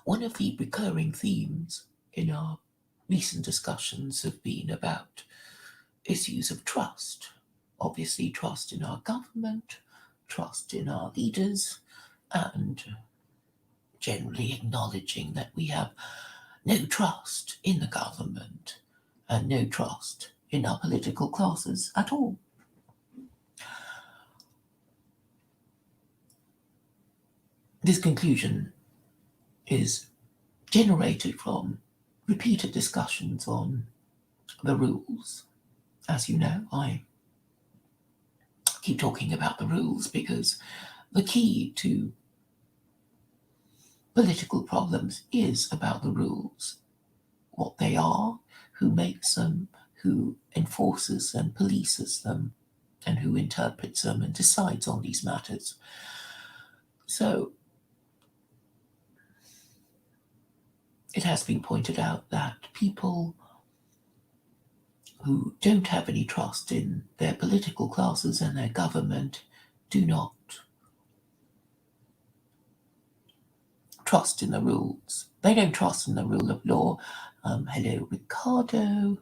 One of the recurring themes in our recent discussions have been about issues of trust. Obviously, trust in our government, trust in our leaders, and generally acknowledging that we have no trust in the government and no trust in our political classes at all. This conclusion is generated from repeated discussions on the rules. As you know, I keep talking about the rules because the key to political problems is about the rules, what they are, who makes them, who enforces and polices them, and who interprets them and decides on these matters. So, it has been pointed out that people who don't have any trust in their political classes and their government do not trust in the rules. They don't trust in the rule of law. Hello, Ricardo.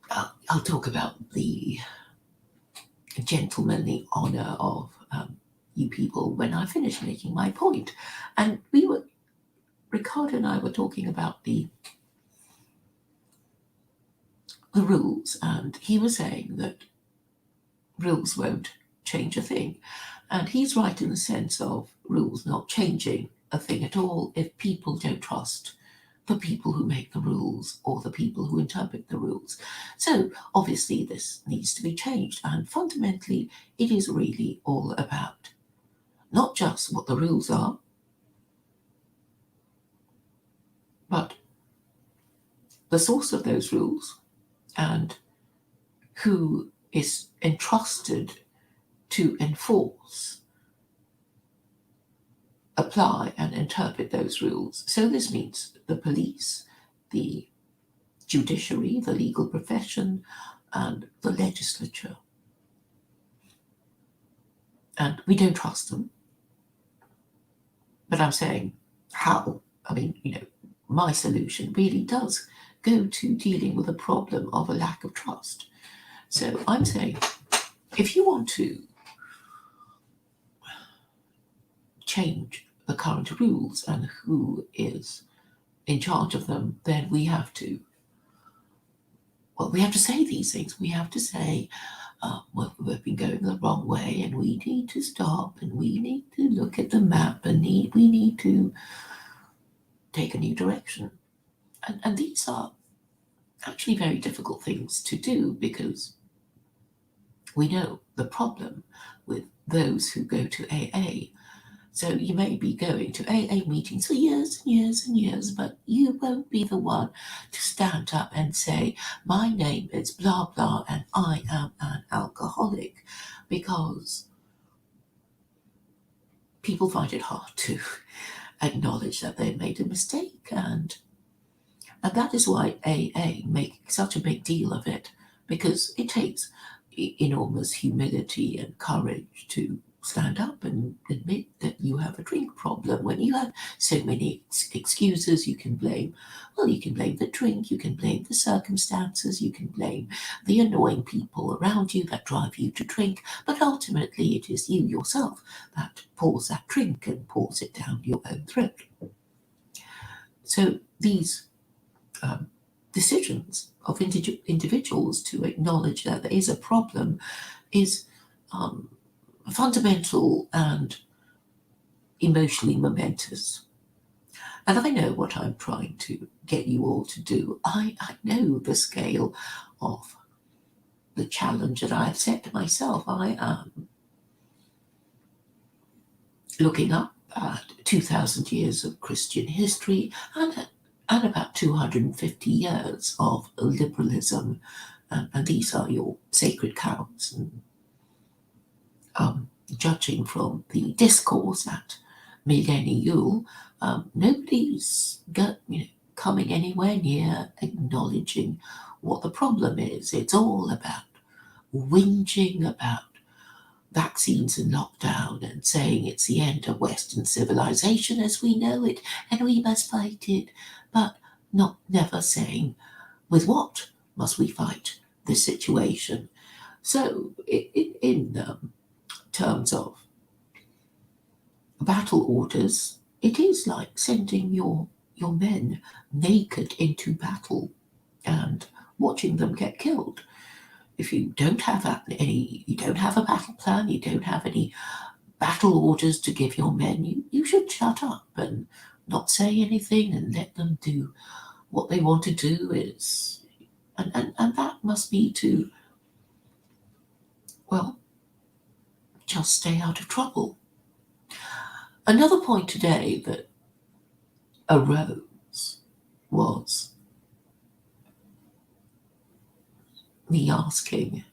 I'll talk about the gentlemanly honour of you people when I finish making my point. And Ricardo and I were talking about the rules, and he was saying that rules won't change a thing. And he's right in the sense of rules not changing a thing at all if people don't trust the people who make the rules or the people who interpret the rules. So obviously this needs to be changed, and fundamentally it is really all about not just what the rules are, but the source of those rules and who is entrusted to enforce, apply and interpret those rules. So this means the police, the judiciary, the legal profession, and the legislature. And we don't trust them. But I'm saying how? I mean, my solution really does go to dealing with the problem of a lack of trust. So I'm saying, if you want to change the current rules and who is in charge of them, then we have to say these things. We have to say, we've been going the wrong way and we need to stop and we need to look at the map and we need to take a new direction. And these are actually very difficult things to do because we know the problem with those who go to AA. So you may be going to AA meetings for years and years and years, but you won't be the one to stand up and say, my name is blah, blah, and I am an alcoholic, because people find it hard to acknowledge that they made a mistake. And that is why AA make such a big deal of it, because it takes enormous humility and courage to stand up and admit that you have a drink problem. When you have so many excuses, you can blame the drink, you can blame the circumstances, you can blame the annoying people around you that drive you to drink, but ultimately it is you yourself that pours that drink and pours it down your own throat. So these decisions of individuals to acknowledge that there is a problem is fundamental and emotionally momentous. And I know what I'm trying to get you all to do. I know the scale of the challenge that I have set to myself. I am looking up at 2,000 years of Christian history and about 250 years of liberalism. And these are your sacred cows. And judging from the discourse at Millennial, nobody's coming anywhere near acknowledging what the problem is. It's all about whinging, about vaccines and lockdown and saying it's the end of Western civilization as we know it and we must fight it, but never saying with what must we fight this situation. So, in terms of battle orders, it is like sending your men naked into battle and watching them get killed. If you don't have you don't have a battle plan, you don't have any battle orders to give your men, you should shut up and not say anything and let them do what they want to do. And that must be to, well, just stay out of trouble. Another point today that arose was me asking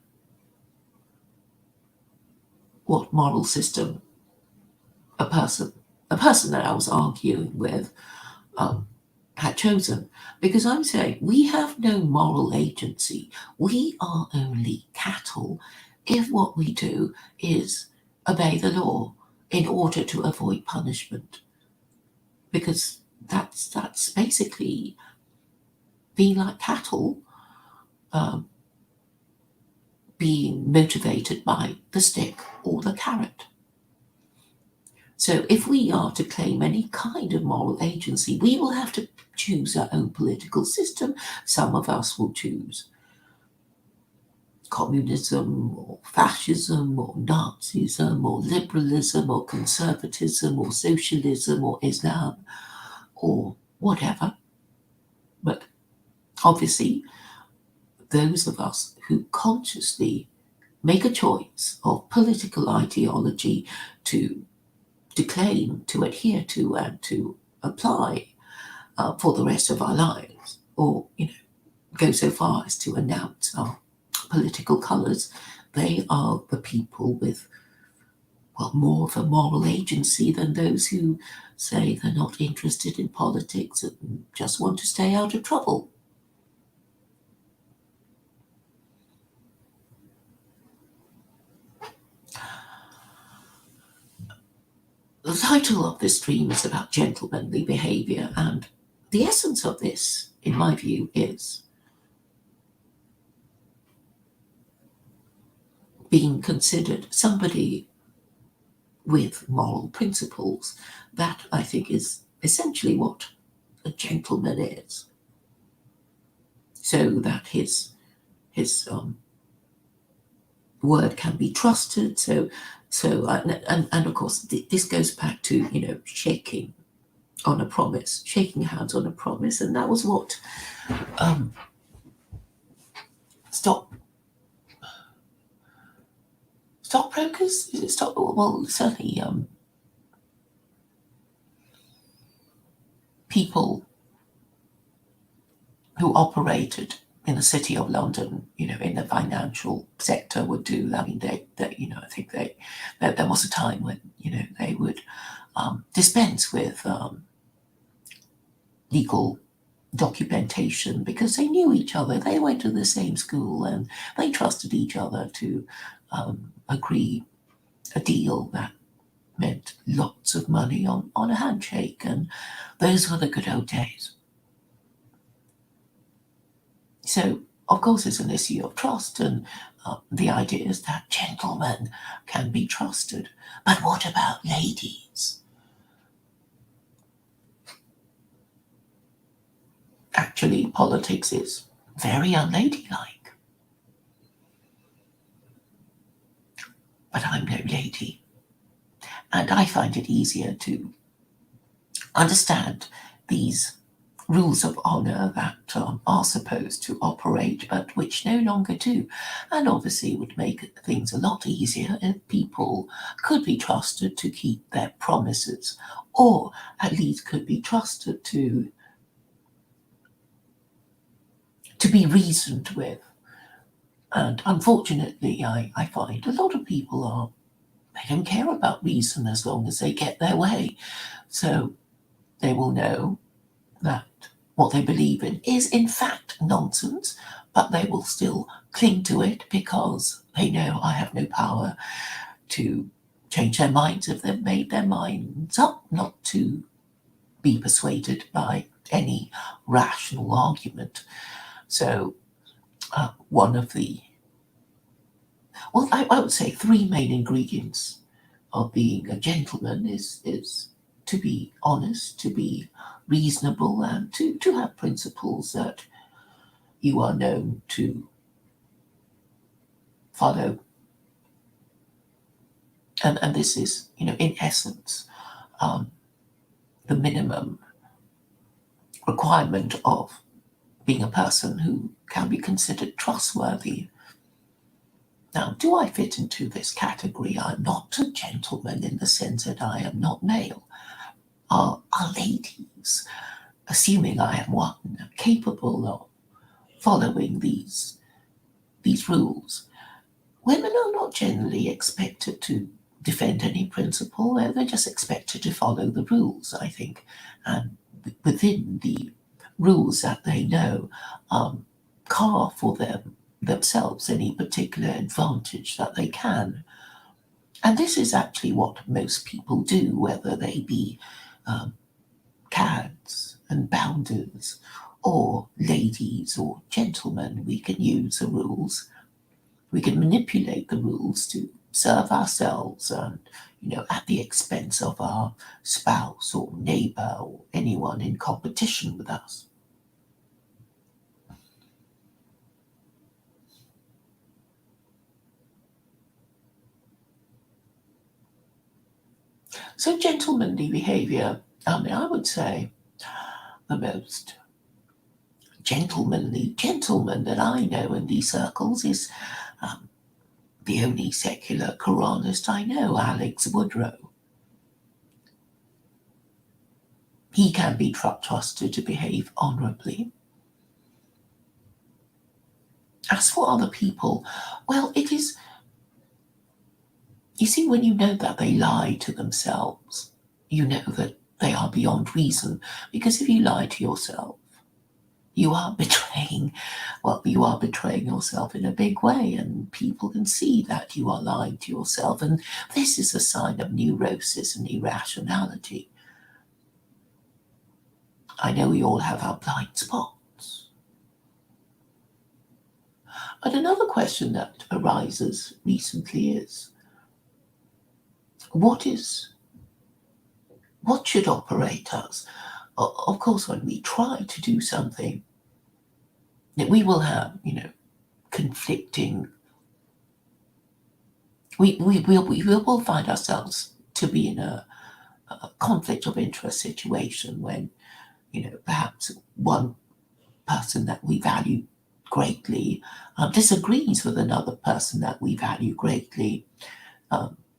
what moral system a person a person that I was arguing with had chosen. Because I'm saying we have no moral agency. We are only cattle if what we do is obey the law in order to avoid punishment. Because that's basically being like cattle, um, being motivated by the stick or the carrot. So if we are to claim any kind of moral agency, we will have to choose our own political system. Some of us will choose communism or fascism or Nazism or liberalism or conservatism or socialism or Islam or whatever. But obviously, those of us who consciously make a choice of political ideology to claim, to adhere to, and to apply for the rest of our lives, or go so far as to announce our political colours, they are the people with, well, more of a moral agency than those who say they're not interested in politics and just want to stay out of trouble. The title of this stream is about gentlemanly behaviour, and the essence of this, in my view, is being considered somebody with moral principles. That, I think, is essentially what a gentleman is. So that his word can be trusted. And of course, this goes back to shaking on a promise, shaking hands on a promise, and that was what stockbrokers, is it stock? Well, certainly people who operated in the city of London, in the financial sector would do. I mean, I think that there was a time when they would dispense with legal documentation because they knew each other. They went to the same school and they trusted each other to agree a deal that meant lots of money on a handshake, and those were the good old days. So, of course, it's an issue of trust, and the idea is that gentlemen can be trusted. But what about ladies? Actually, politics is very unladylike. But I'm no lady. And I find it easier to understand these rules of honour that are supposed to operate, but which no longer do. And obviously would make things a lot easier if people could be trusted to keep their promises, or at least could be trusted to be reasoned with. And unfortunately, I find a lot of people they don't care about reason as long as they get their way. So they will know that what they believe in is in fact nonsense, but they will still cling to it because they know I have no power to change their minds if they've made their minds up, not to be persuaded by any rational argument. So, one of the, well, I would say three main ingredients of being a gentleman is to be honest, to be reasonable, and to have principles that you are known to follow. And this is, in essence, the minimum requirement of being a person who can be considered trustworthy. Now, do I fit into this category? I'm not a gentleman in the sense that I am not male. Are ladies, assuming I am one, capable of following these rules? Women are not generally expected to defend any principle. They're just expected to follow the rules, I think, and within the rules that they know, carve for themselves any particular advantage that they can. And this is actually what most people do, whether they be cads and bounders, or ladies or gentlemen. We can use the rules. We can manipulate the rules to serve ourselves and, at the expense of our spouse or neighbor or anyone in competition with us. So gentlemanly behavior, I would say the most gentlemanly gentleman that I know in these circles is the only secular Quranist I know, Alex Woodrow. He can be trusted to behave honourably. As for other people, well, it is, you see, when you know that they lie to themselves, you know that they are beyond reason. Because if you lie to yourself, you are betraying yourself in a big way, and people can see that you are lying to yourself. And this is a sign of neurosis and irrationality. I know we all have our blind spots. But another question that arises recently is, what should operate us? Of course, when we try to do something, we will have, conflicting. We will find ourselves to be in a conflict of interest situation when, perhaps one person that we value greatly disagrees with another person that we value greatly.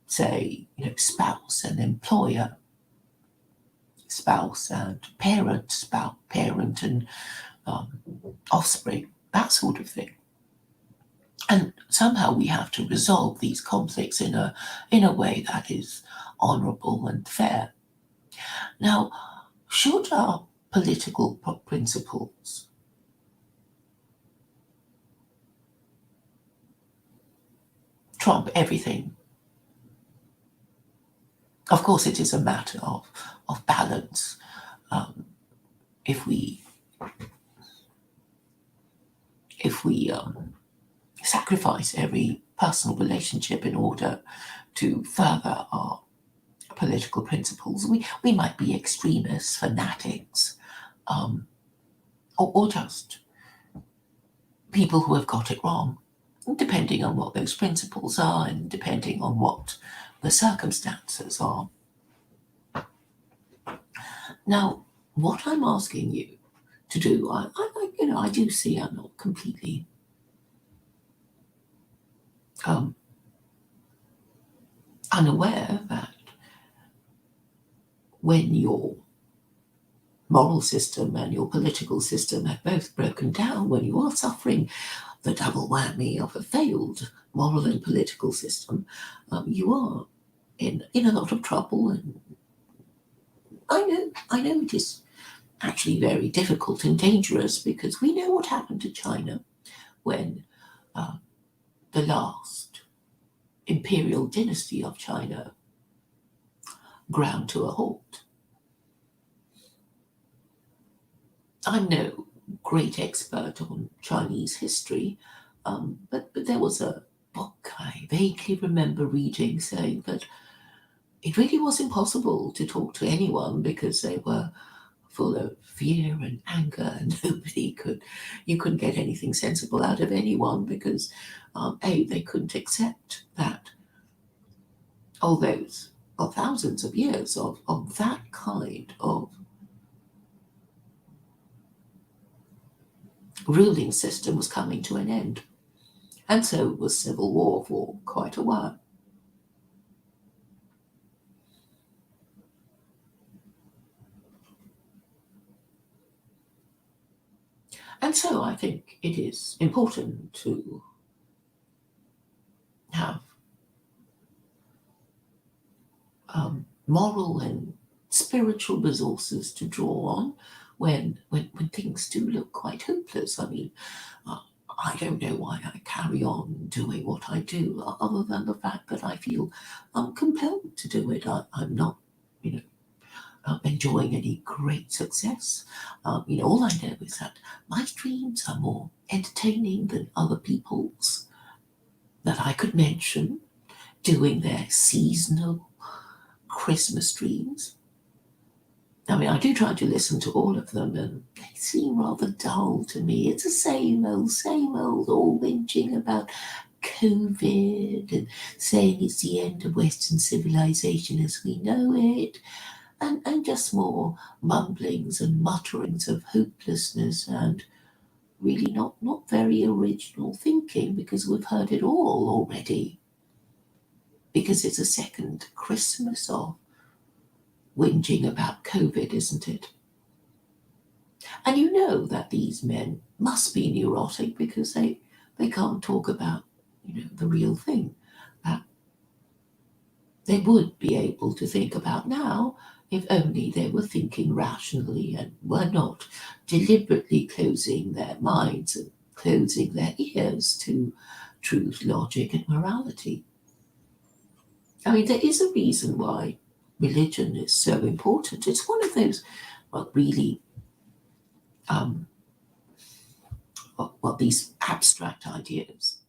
Say, spouse and employer, spouse and parent, parent and offspring, that sort of thing. And somehow we have to resolve these conflicts in a way that is honourable and fair. Now, should our political principles trump everything? Of course, it is a matter of balance. If we sacrifice every personal relationship in order to further our political principles, we might be extremists, fanatics, or just people who have got it wrong, depending on what those principles are and depending on what the circumstances are. Now, what I'm asking you to do, I do see I'm not completely unaware that when your moral system and your political system have both broken down, when you are suffering the double whammy of a failed moral and political system, you are in a lot of trouble. And I know it is actually very difficult and dangerous, because we know what happened to China when the last imperial dynasty of China ground to a halt. I'm no great expert on Chinese history, but there was a book I vaguely remember reading saying that it really was impossible to talk to anyone because they were full of fear and anger, and you couldn't get anything sensible out of anyone because, they couldn't accept that all those thousands of years of that kind of ruling system was coming to an end. And so it was civil war for quite a while. And so I think it is important to have moral and spiritual resources to draw on when things do look quite hopeless. I mean, uh, I don't know why I carry on doing what I do, other than the fact that I feel compelled to do it. I'm not, you know, enjoying any great success. All I know is that my dreams are more entertaining than other people's. That I could mention doing their seasonal Christmas dreams. I mean, I do try to listen to all of them, and they seem rather dull to me. It's the same old, all whinging about COVID and saying it's the end of Western civilization as we know it, and just more mumblings and mutterings of hopelessness and really not very original thinking because we've heard it all already. Because it's a second Christmas of whinging about COVID, isn't it? And you know that these men must be neurotic because they can't talk about, the real thing that they would be able to think about now if only they were thinking rationally and were not deliberately closing their minds and closing their ears to truth, logic, and morality. I mean, there is a reason why religion is so important. It's one of those, well, really, these abstract ideas,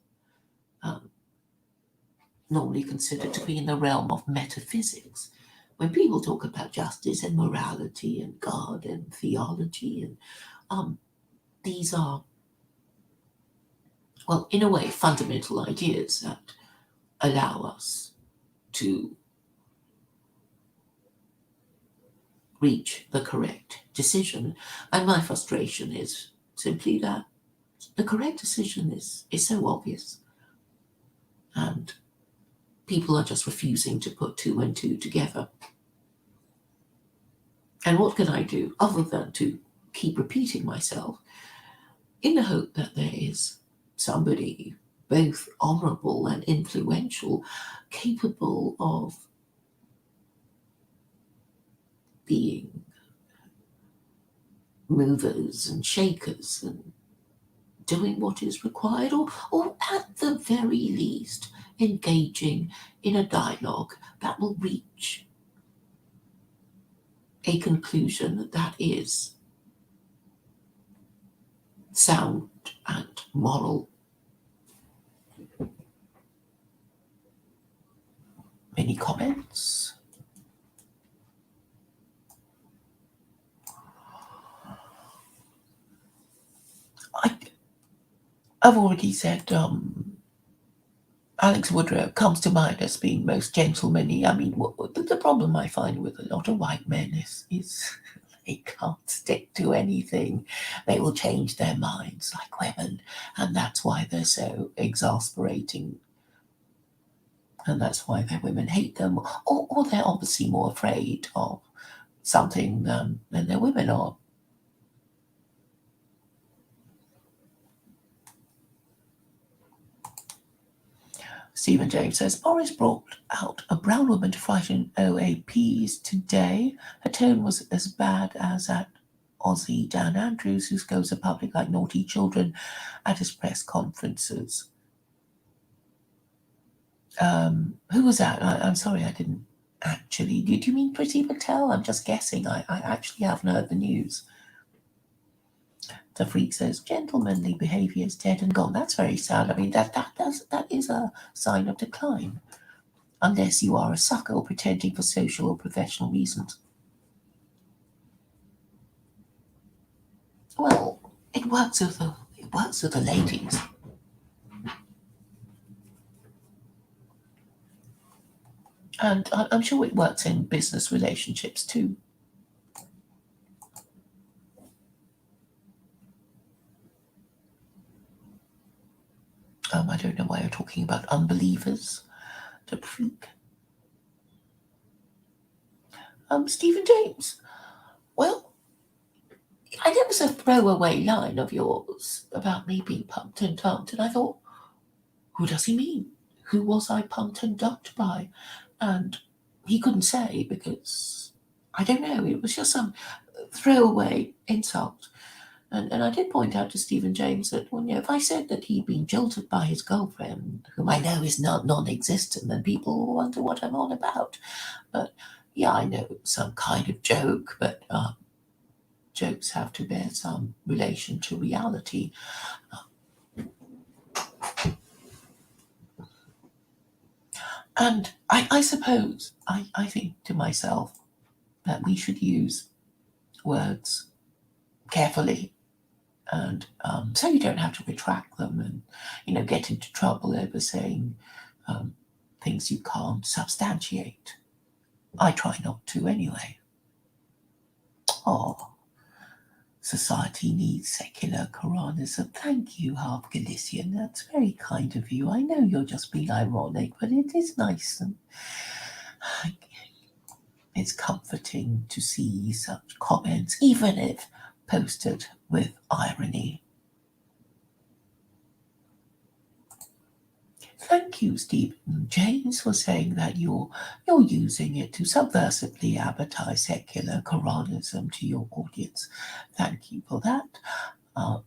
um, normally considered to be in the realm of metaphysics. When people talk about justice and morality and God and theology, and these are, well, in a way, fundamental ideas that allow us to reach the correct decision. And my frustration is simply that the correct decision is so obvious, and people are just refusing to put two and two together. And what can I do other than to keep repeating myself in the hope that there is somebody both honourable and influential, capable of being movers and shakers and doing what is required, or at the very least, engaging in a dialogue that will reach a conclusion that is sound and moral. Any comments? I've already said Alex Woodrow comes to mind as being most gentlemanly. I mean, the problem I find with a lot of white men is they can't stick to anything. They will change their minds like women, and that's why they're so exasperating. And that's why their women hate them, or they're obviously more afraid of something than their women are. Stephen James says, Boris brought out a brown woman to frighten OAPs today. Her tone was as bad as that Aussie Dan Andrews, who goes to public like naughty children at his press conferences. Who was that? I'm sorry, I didn't actually. Did you mean Priti Patel? I'm just guessing. I actually haven't heard the news. The freak says, gentlemanly behaviour is dead and gone. That's very sad. I mean, that is a sign of decline, unless you are a sucker or pretending for social or professional reasons. Well, it works with the ladies. And I'm sure it works in business relationships too. I don't know why you're talking about unbelievers. The freak. Stephen James. Well, I there was a throwaway line of yours about me being pumped and dumped, and I thought, who does he mean? Who was I pumped and dumped by? And he couldn't say because I don't know. It was just some throwaway insult. And I did point out to Stephen James that, well, if I said that he'd been jilted by his girlfriend, whom I know is not non-existent, then people will wonder what I'm on about. But yeah, I know it was some kind of joke, but jokes have to bear some relation to reality. And I suppose I think to myself that we should use words carefully, and so you don't have to retract them and get into trouble over saying um, things you can't substantiate. I try not to anyway. Oh, society needs secular Quranism. Thank you, Half Galician. That's very kind of you. I know you're just being ironic, but it is nice and it's comforting to see such comments, even if posted with irony. Thank you, Stephen James, for saying that you're using it to subversively advertise secular Quranism to your audience. Thank you for that. Um,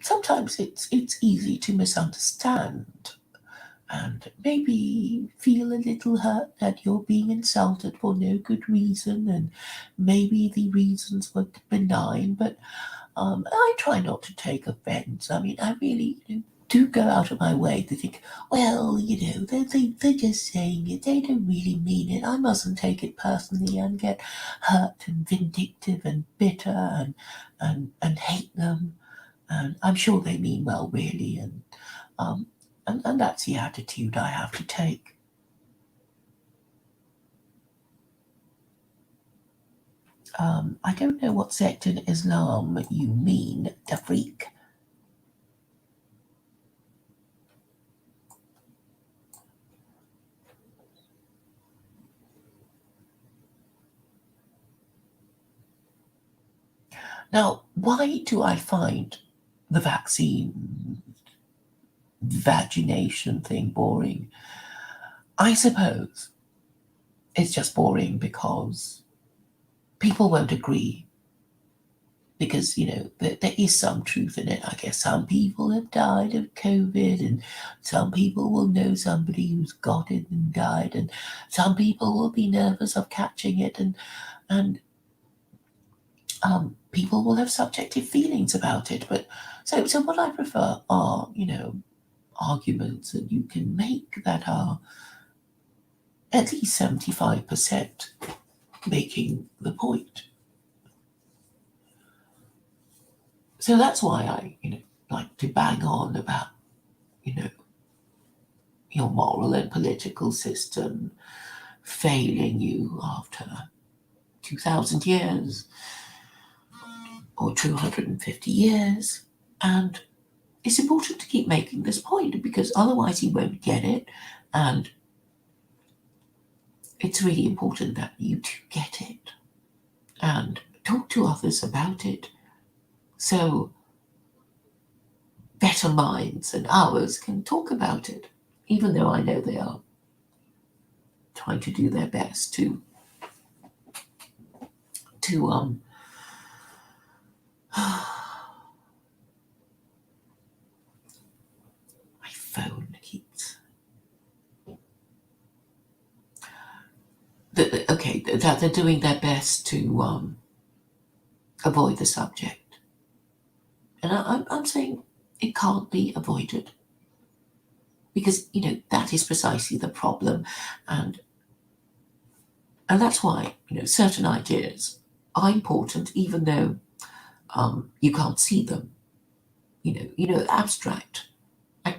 Sometimes it's easy to misunderstand and maybe feel a little hurt that you're being insulted for no good reason, and maybe the reasons were benign, but I try not to take offense. I mean, I really do go out of my way to think, well, they're just saying it. They don't really mean it. I mustn't take it personally and get hurt and vindictive and bitter and hate them. And I'm sure they mean well, really. Um, and that's the attitude I have to take. I don't know what sect in Islam you mean, Tafriq. Now, why do I find the vaccine vagination thing boring? I suppose it's just boring because people won't agree. Because, there is some truth in it. I guess some people have died of COVID, and some people will know somebody who's got it and died, and some people will be nervous of catching it, and people will have subjective feelings about it. But so what I prefer are, arguments that you can make that are at least 75% making the point. So that's why I, like to bang on about, you know, your moral and political system failing you after 2,000 years or 250 years. And it's important to keep making this point because otherwise you won't get it. And it's really important that you do get it and talk to others about it so better minds than ours can talk about it, even though I know they are trying to do their best to I that they're doing their best to avoid the subject. And I'm saying it can't be avoided because, that is precisely the problem. And, and that's why, certain ideas are important, even though you can't see them.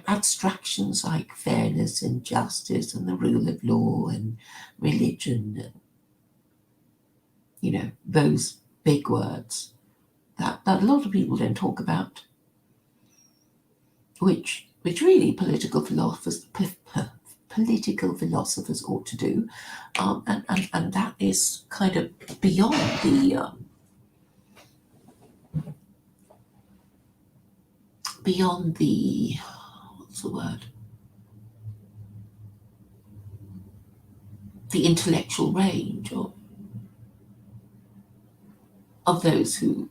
Abstractions like fairness and justice and the rule of law and religion and, those big words that a lot of people don't talk about, which really political philosophers ought to do, and that is kind of beyond the what's the word, the intellectual range of those who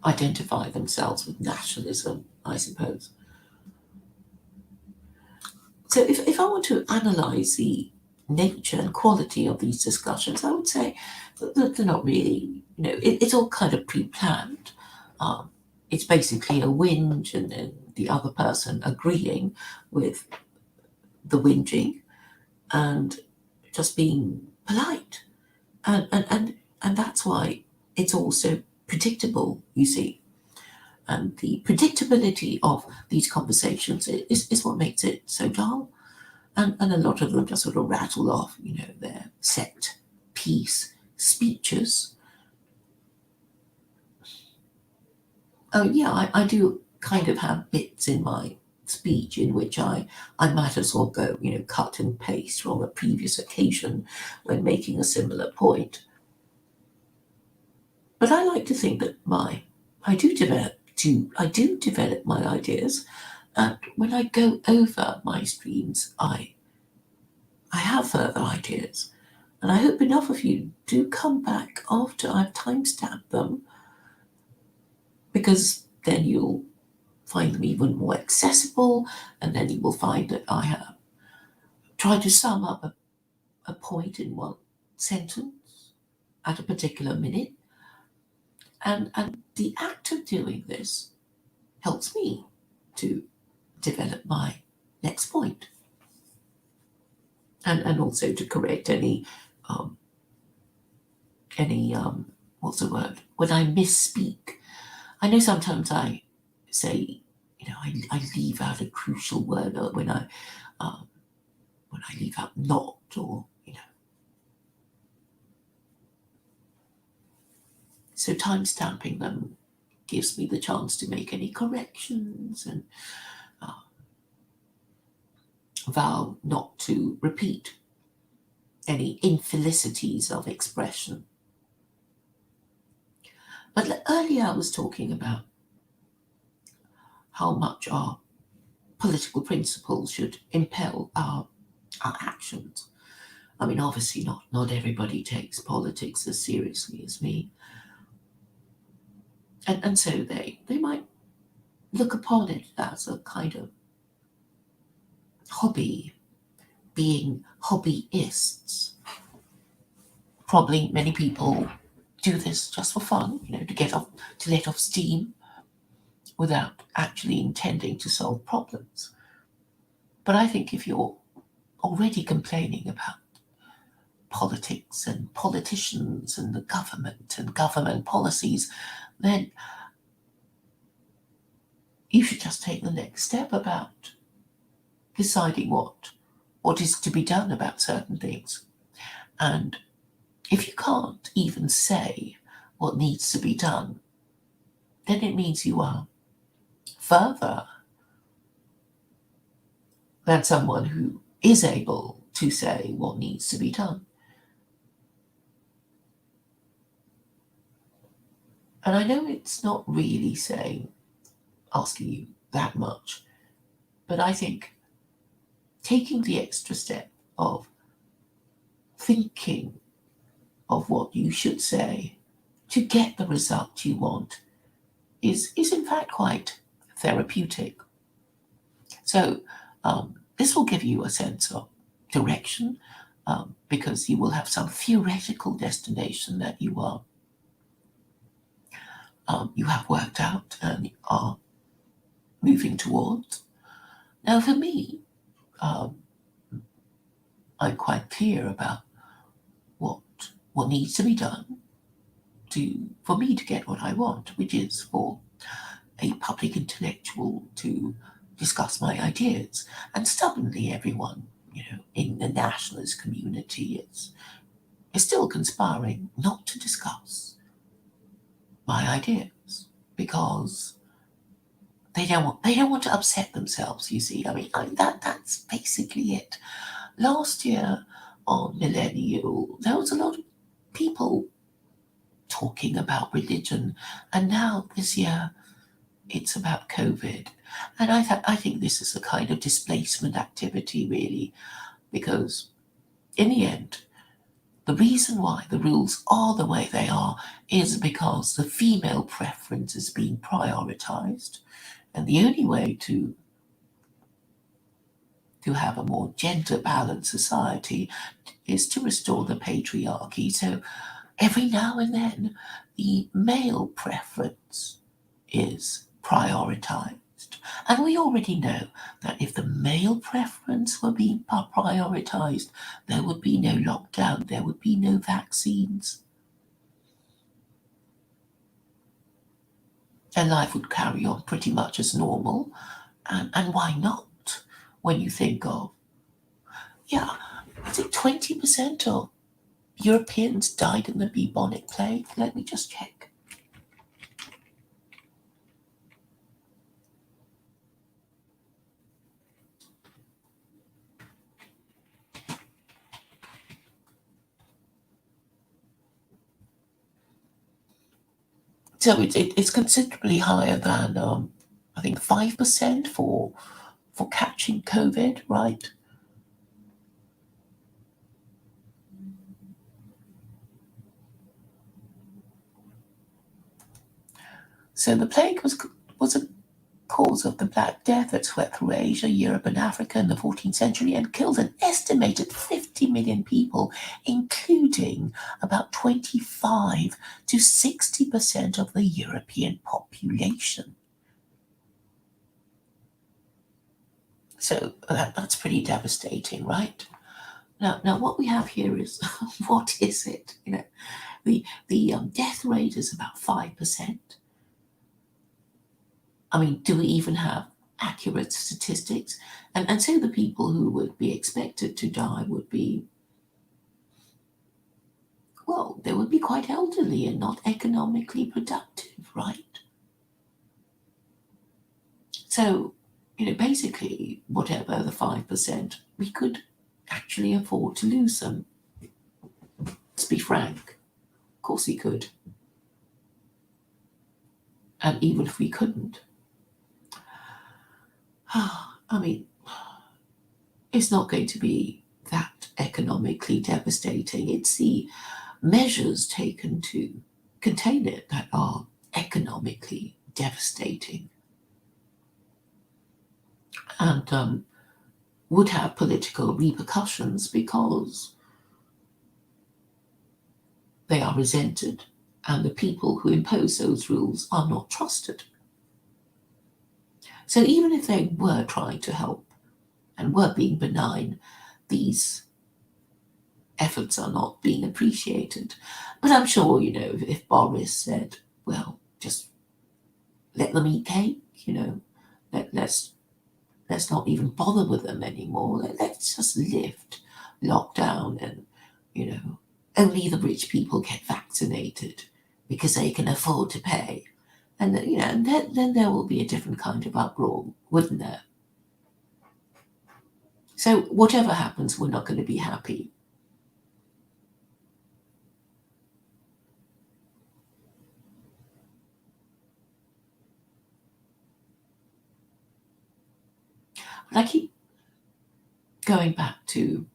identify themselves with nationalism, I suppose. So if I want to analyse the nature and quality of these discussions, I would say that they're not really, it's all kind of pre-planned. It's basically a whinge and then the other person agreeing with the whinging and just being polite. And that's why it's also predictable, you see. And the predictability of these conversations is what makes it so dull. And a lot of them just sort of rattle off, their set piece speeches. Oh, yeah, I do kind of have bits in my speech in which I might as well go, cut and paste from a previous occasion when making a similar point. But I like to think that I do develop my ideas, and when I go over my streams, I have further ideas, and I hope enough of you do come back after I've timestamped them, because then you'll find them even more accessible, and then you will find that I have tried to sum up a point in one sentence at a particular minute. And the act of doing this helps me to develop my next point, and also to correct um, any what's the word, when I misspeak. I know sometimes I say, I leave out a crucial word, or um, when I leave out not, or so time stamping them gives me the chance to make any corrections and vow not to repeat any infelicities of expression. But earlier I was talking about how much our political principles should impel our actions. I mean, obviously not everybody takes politics as seriously as me. And so they might look upon it as a kind of hobby, being hobbyists. Probably many people do this just for fun, to let off steam without actually intending to solve problems. But I think if you're already complaining about politics and politicians and the government and government policies, then you should just take the next step about deciding what is to be done about certain things. And if you can't even say what needs to be done, then it means you are further than someone who is able to say what needs to be done. And I know it's not really asking you that much, but I think taking the extra step of thinking of what you should say to get the result you want is in fact quite therapeutic. So this will give you a sense of direction, because you will have some theoretical destination that you have worked out and are moving towards. Now, for me, um, I'm quite clear about what what needs to be done for me to get what I want, which is for a public intellectual to discuss my ideas. And stubbornly, everyone, in the nationalist community is still conspiring not to discuss my ideas because they don't want to upset themselves. You see, I mean, that's basically it. Last year on Millennial, there was a lot of people talking about religion, and now this year it's about COVID. And I think this is a kind of displacement activity, really, because in the end, the reason why the rules are the way they are is because the female preference is being prioritized. And the only way to have a more gender balanced society is to restore the patriarchy. So every now and then, the male preference is prioritized. And we already know that if the male preference were being prioritized, there would be no lockdown, there would be no vaccines, and life would carry on pretty much as normal. And why not? When you think of, yeah, is it 20% of Europeans died in the bubonic plague? Let me just check. So it's considerably higher than I think 5% for catching COVID, right? So the plague was a cause of the Black Death that swept through Asia, Europe, and Africa in the 14th century and killed an estimated 50 million people, including about 25 to 60% of the European population. So that's pretty devastating, right? Now, what we have here is what is it? The death rate is about 5%. I mean, do we even have accurate statistics? And so the people who would be expected to die would be, well, they would be quite elderly and not economically productive, right? So, basically, whatever the 5%, we could actually afford to lose them. Let's be frank. Of course we could. And even if we couldn't, I mean, it's not going to be that economically devastating. It's the measures taken to contain it that are economically devastating and would have political repercussions because they are resented and the people who impose those rules are not trusted. So even if they were trying to help and were being benign, these efforts are not being appreciated. But I'm sure, if Boris said, well, just let them eat cake, let's not even bother with them anymore. Let's just lift lockdown and, only the rich people get vaccinated because they can afford to pay. And, and then there will be a different kind of uproar, wouldn't there? So whatever happens, we're not going to be happy. But I keep going back to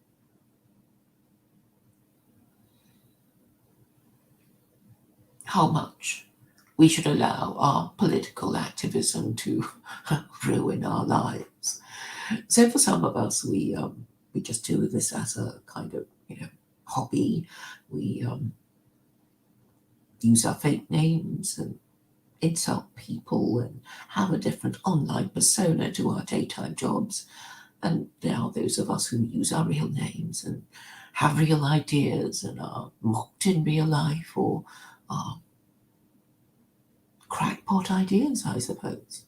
how much we should allow our political activism to ruin our lives. So for some of us, we just do this as a kind of hobby. We use our fake names and insult people and have a different online persona to our daytime jobs. And there are those of us who use our real names and have real ideas and are mocked in real life or are crackpot ideas, I suppose.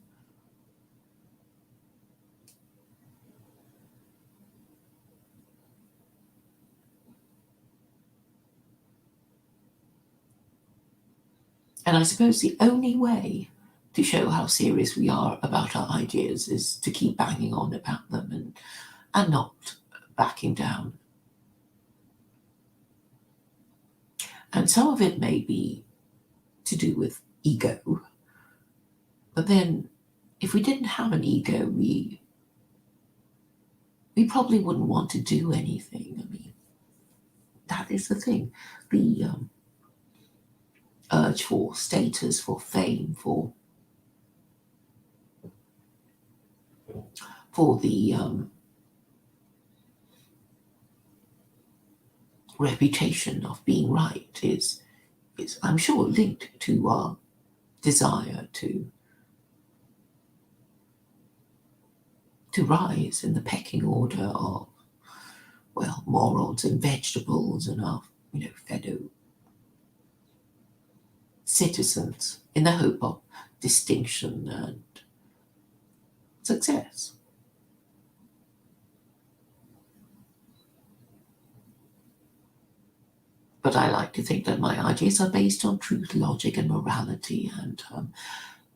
And I suppose the only way to show how serious we are about our ideas is to keep banging on about them and not backing down. And some of it may be to do with ego, but then if we didn't have an ego, we probably wouldn't want to do anything. I mean, that is the thing. The urge for status, for fame, for the reputation of being right is I'm sure linked to our desire to rise in the pecking order of, well, morons and vegetables and our fellow citizens in the hope of distinction and success. But I like to think that my ideas are based on truth, logic, and morality. And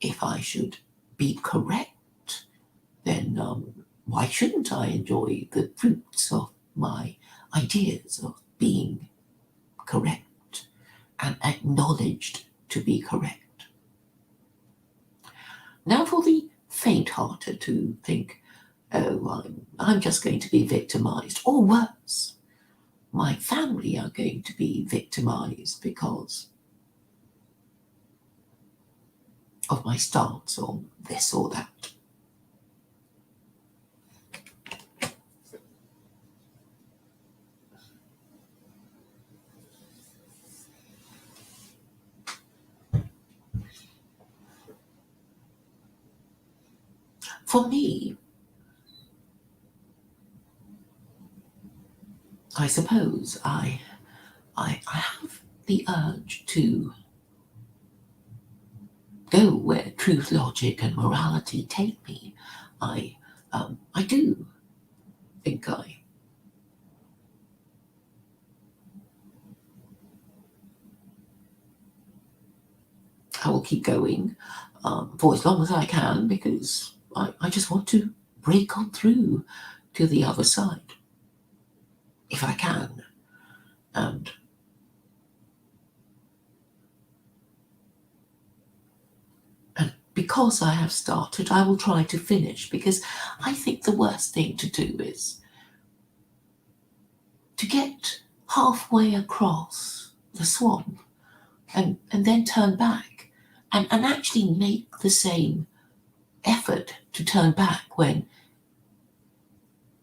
if I should be correct, then why shouldn't I enjoy the fruits of my ideas of being correct and acknowledged to be correct? Now, for the faint-hearted who think, oh, I'm just going to be victimized, or worse, my family are going to be victimized because of my stance on this or that. For me, I suppose I have the urge to go where truth, logic, and morality take me. I do think I will keep going for as long as I can because I just want to break on through to the other side if I can. And because I have started, I will try to finish because I think the worst thing to do is to get halfway across the swamp and then turn back and actually make the same effort to turn back when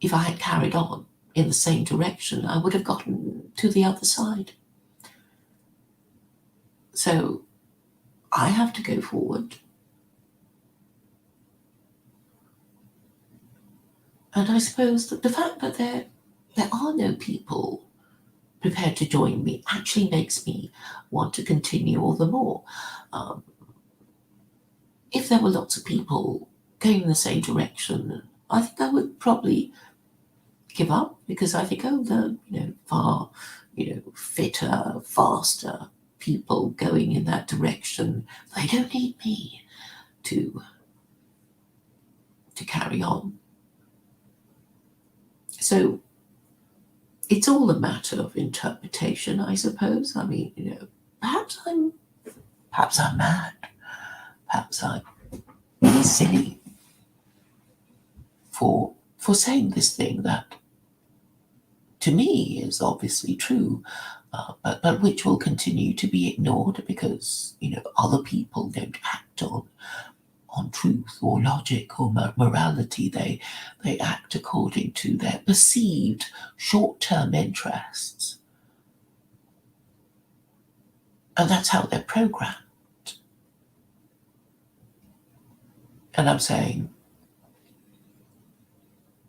if I had carried on in the same direction, I would have gotten to the other side. So I have to go forward. And I suppose that the fact that there are no people prepared to join me actually makes me want to continue all the more. Um, if there were lots of people going in the same direction, I think I would probably give up because I think, oh, the far fitter, faster people going in that direction. They don't need me to carry on. So it's all a matter of interpretation, I suppose. I mean, perhaps I'm mad. Perhaps I'm really silly for saying this thing that to me is obviously true, but which will continue to be ignored because other people don't act on truth or logic or morality. They act according to their perceived short-term interests. And that's how they're programmed. And I'm saying,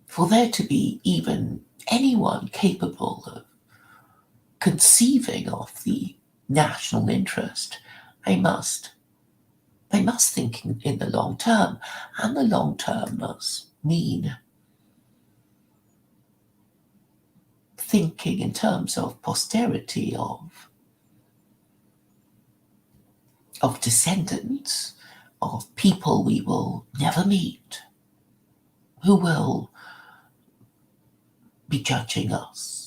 for there to be even anyone capable of conceiving of the national interest, they must think in the long term, and the long term must mean thinking in terms of posterity, of descendants, of people we will never meet, who will be judging us.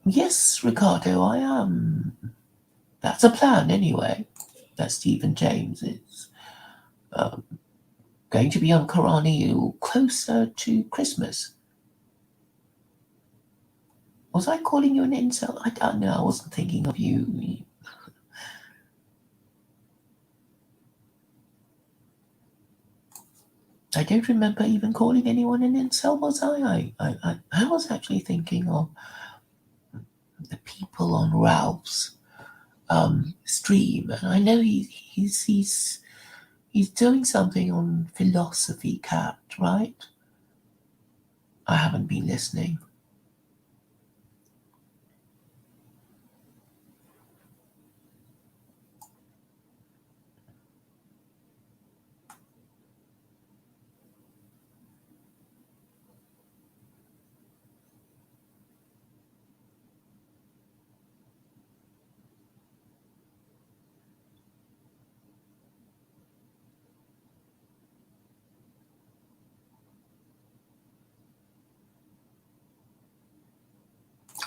Yes, Ricardo, I am. That's a plan anyway. That Stephen James is going to be on Coranu closer to Christmas. Was I calling you an incel? I don't know. I wasn't thinking of you. I don't remember even calling anyone an incel, was I was actually thinking of the people on Ralph's stream, and I know he's doing something on philosophy cat, right? I haven't been listening.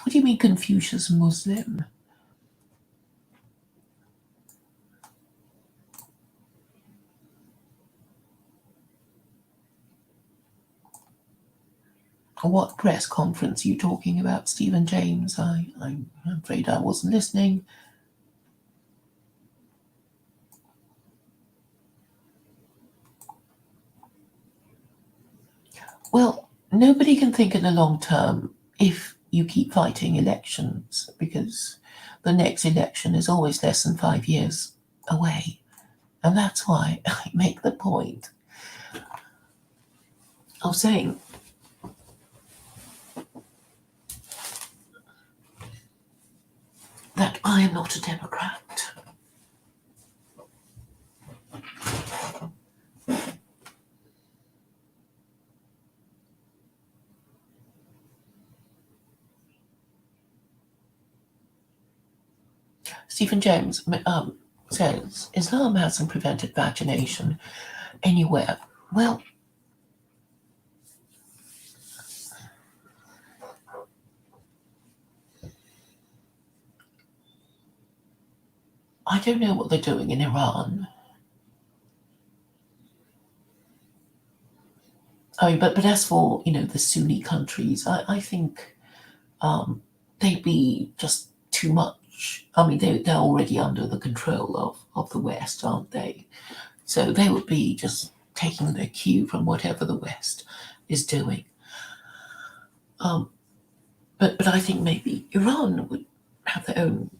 What do you mean Confucius Muslim? What press conference are you talking about, Stephen James? I'm afraid I wasn't listening. Well, nobody can think in the long term if you keep fighting elections, because the next election is always less than 5 years away. And that's why I make the point of saying that I am not a Democrat. Stephen James says Islam hasn't prevented vagination anywhere. Well, I don't know what they're doing in Iran. I mean, but as for the Sunni countries, I think they'd be just too much. I mean, they're already under the control of the West, aren't they? So they would be just taking their cue from whatever the West is doing. But I think maybe Iran would have their own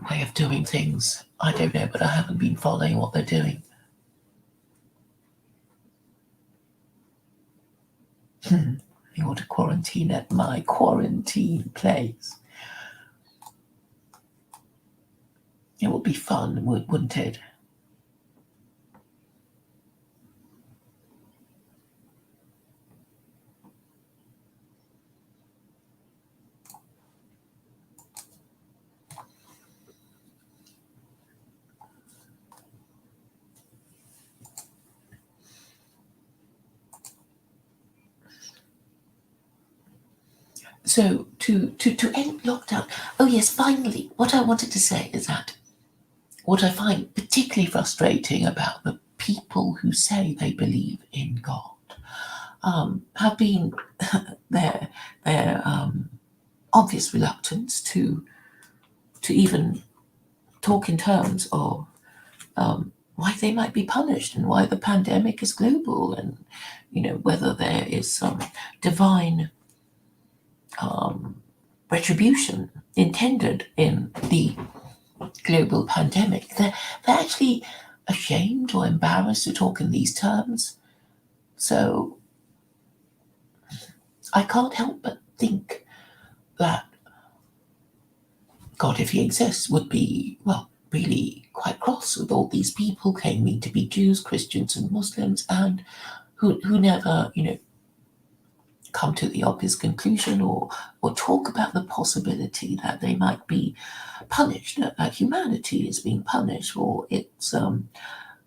way of doing things. I don't know, but I haven't been following what they're doing. You want to quarantine at my quarantine place? It would be fun, wouldn't it? So to end lockdown. Oh yes, finally, what I wanted to say is that what I find particularly frustrating about the people who say they believe in God have been their obvious reluctance to even talk in terms of why they might be punished and why the pandemic is global, and whether there is some divine retribution intended in the global pandemic. They're actually ashamed or embarrassed to talk in these terms. So I can't help but think that God, if he exists, would be, well, really quite cross with all these people claiming to be Jews, Christians, and Muslims, and who never, come to the obvious conclusion or talk about the possibility that they might be punished, that humanity is being punished for its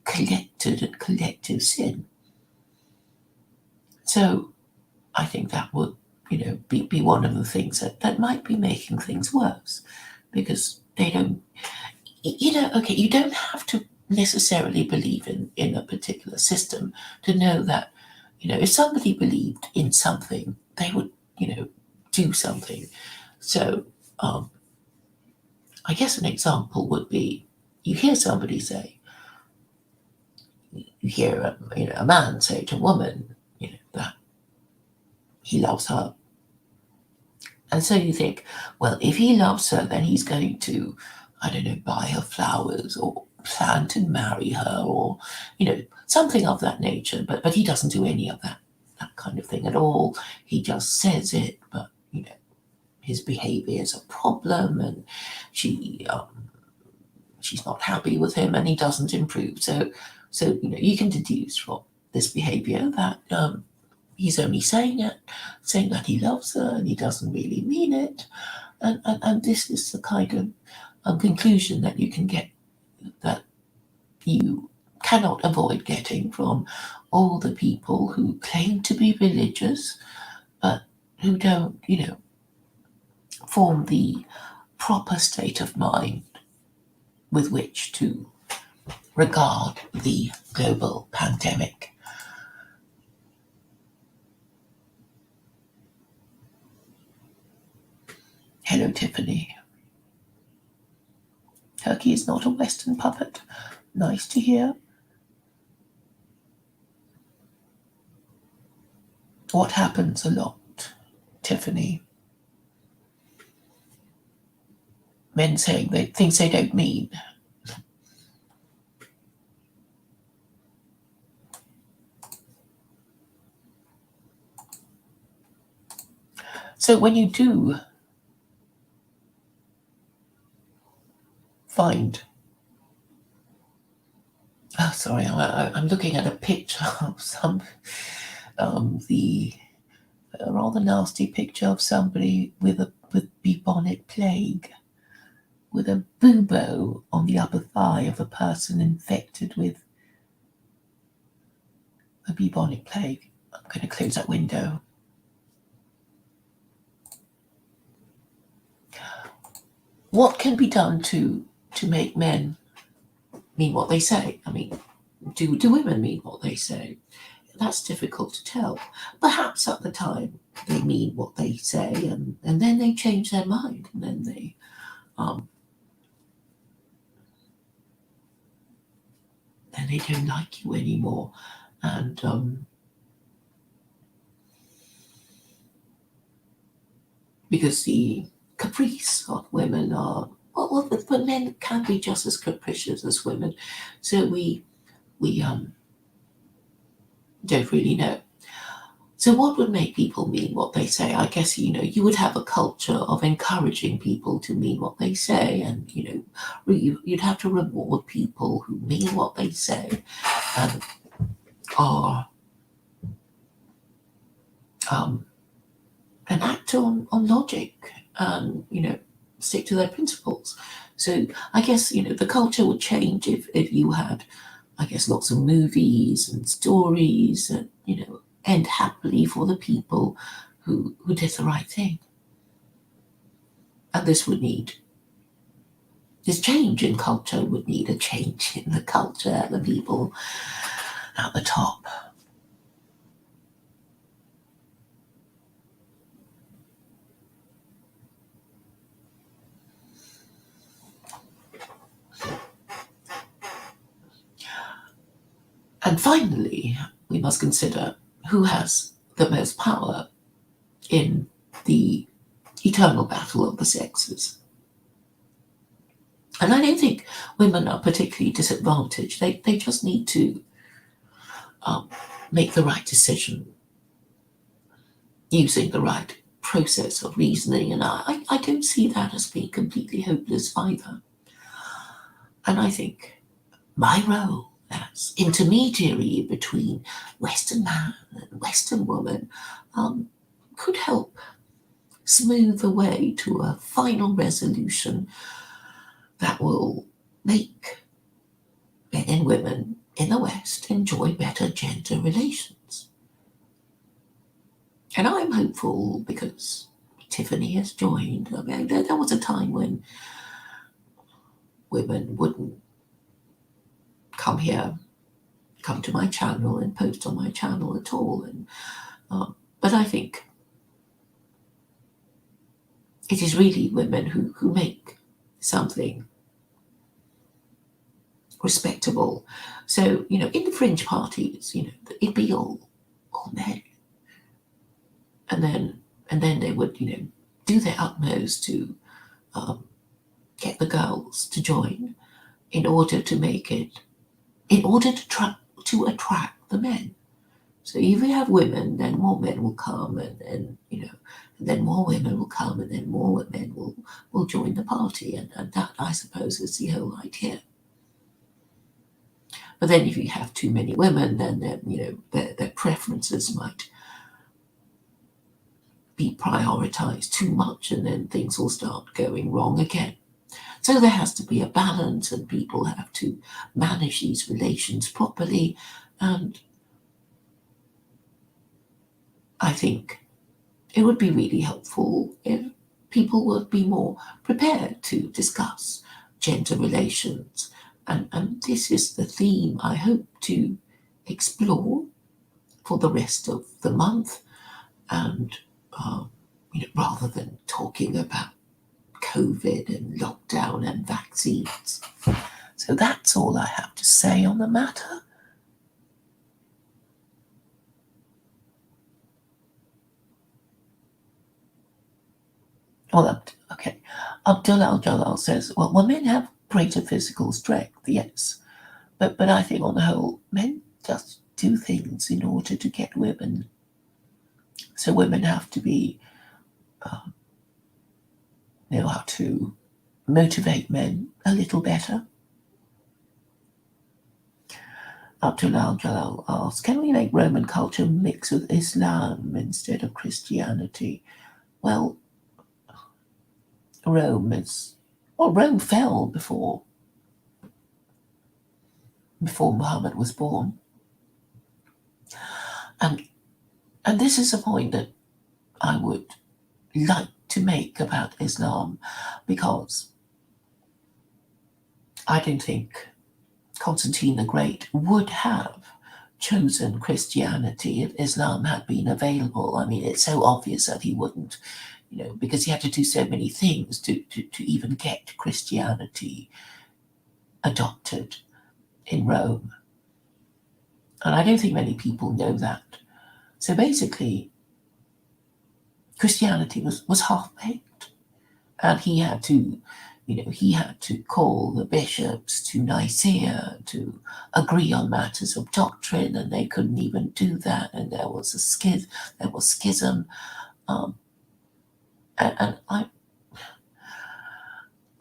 collected and collective sin. So I think that would, be one of the things that might be making things worse, because they don't, okay, you don't have to necessarily believe in a particular system to know that, if somebody believed in something, they would, do something. So I guess an example would be, you hear somebody say, you hear a man say to a woman, that he loves her. And so you think, well, if he loves her, then he's going to, I don't know, buy her flowers or plan to marry her or, something of that nature. But he doesn't do any of that kind of thing at all. He just says it, but, his behavior is a problem, and she's not happy with him, and he doesn't improve. So you can deduce from this behavior that he's only saying that he loves her, and he doesn't really mean it. And this is the kind of conclusion that you can get, that you cannot avoid getting from all the people who claim to be religious, but who don't, form the proper state of mind with which to regard the global pandemic. Hello, Tiffany. Turkey is not a Western puppet. Nice to hear. What happens a lot, Tiffany? Men saying things they don't mean. So when you do find, sorry, I'm looking at a picture of the a rather nasty picture of somebody with bubonic plague, with a bubo on the upper thigh of a person infected with a bubonic plague. I'm going to close that window. What can be done to make men mean what they say? I mean, do women mean what they say? That's difficult to tell. Perhaps at the time they mean what they say, and then they change their mind, and then they don't like you anymore, and because the caprice of women are, but men can be just as capricious as women, so we don't really know. So what would make people mean what they say? I guess, you would have a culture of encouraging people to mean what they say, and, you'd have to reward people who mean what they say and are and act on logic and, stick to their principles. So I guess, the culture would change if you had, I guess, lots of movies and stories and, end happily for the people who did the right thing. And this change in culture would need a change in the culture, the people at the top. And finally, we must consider who has the most power in the eternal battle of the sexes. And I don't think women are particularly disadvantaged. They just need to make the right decision using the right process of reasoning. And I don't see that as being completely hopeless either. And I think my role as intermediary between Western man and Western woman could help smooth the way to a final resolution that will make men and women in the West enjoy better gender relations. And I'm hopeful because Tiffany has joined. I mean, there was a time when women wouldn't come here, come to my channel and post on my channel at all. And but I think it is really women who make something respectable. So, in the fringe parties, it'd be all men. And then they would, do their utmost to get the girls to join in order to make it, in order to attract the men. So if we have women, then more men will come, and then more women will come, and then more men will join the party, and that, I suppose, is the whole idea. But then if you have too many women, then their preferences might be prioritized too much, and then things will start going wrong again. So there has to be a balance, and people have to manage these relations properly. And I think it would be really helpful if people would be more prepared to discuss gender relations. And this is the theme I hope to explore for the rest of the month. And rather than talking about COVID and lockdown and vaccines. So that's all I have to say on the matter. Well, okay. Abdul Al-Jalal says, well, men have greater physical strength, yes. But I think on the whole, men just do things in order to get women. So women have to know how to motivate men a little better. Abdul Al-Jalal asks, can we make Roman culture mix with Islam instead of Christianity? Well, Rome fell before Muhammad was born. And this is a point that I would like to make about Islam, because I don't think Constantine the Great would have chosen Christianity if Islam had been available. I mean, it's so obvious that he wouldn't, because he had to do so many things to even get Christianity adopted in Rome. And I don't think many people know that. So basically, Christianity was half-baked, and he had to call the bishops to Nicaea to agree on matters of doctrine, and they couldn't even do that, and there was schism, and I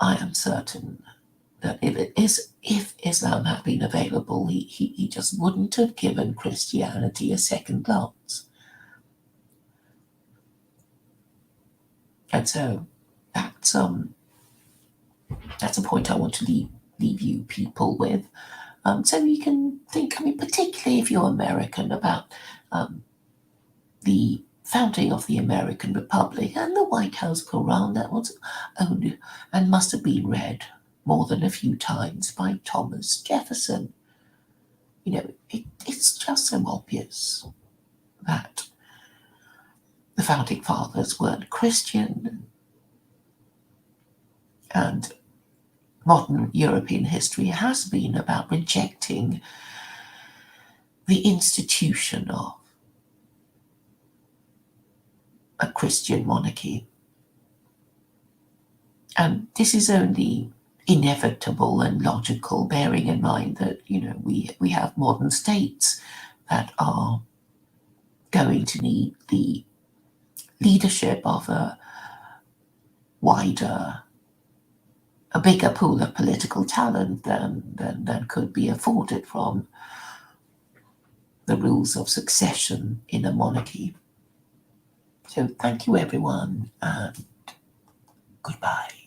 am certain that if Islam had been available, he just wouldn't have given Christianity a second glance. And so that's a point I want to leave you people with. So you can think, particularly if you're American, about the founding of the American Republic and the White House Koran that was owned and must have been read more than a few times by Thomas Jefferson. It's just so obvious that the founding fathers weren't Christian, and modern European history has been about rejecting the institution of a Christian monarchy. And this is only inevitable and logical, bearing in mind that, we have modern states that are going to need the leadership of a bigger pool of political talent than could be afforded from the rules of succession in a monarchy. So thank you, everyone, and goodbye.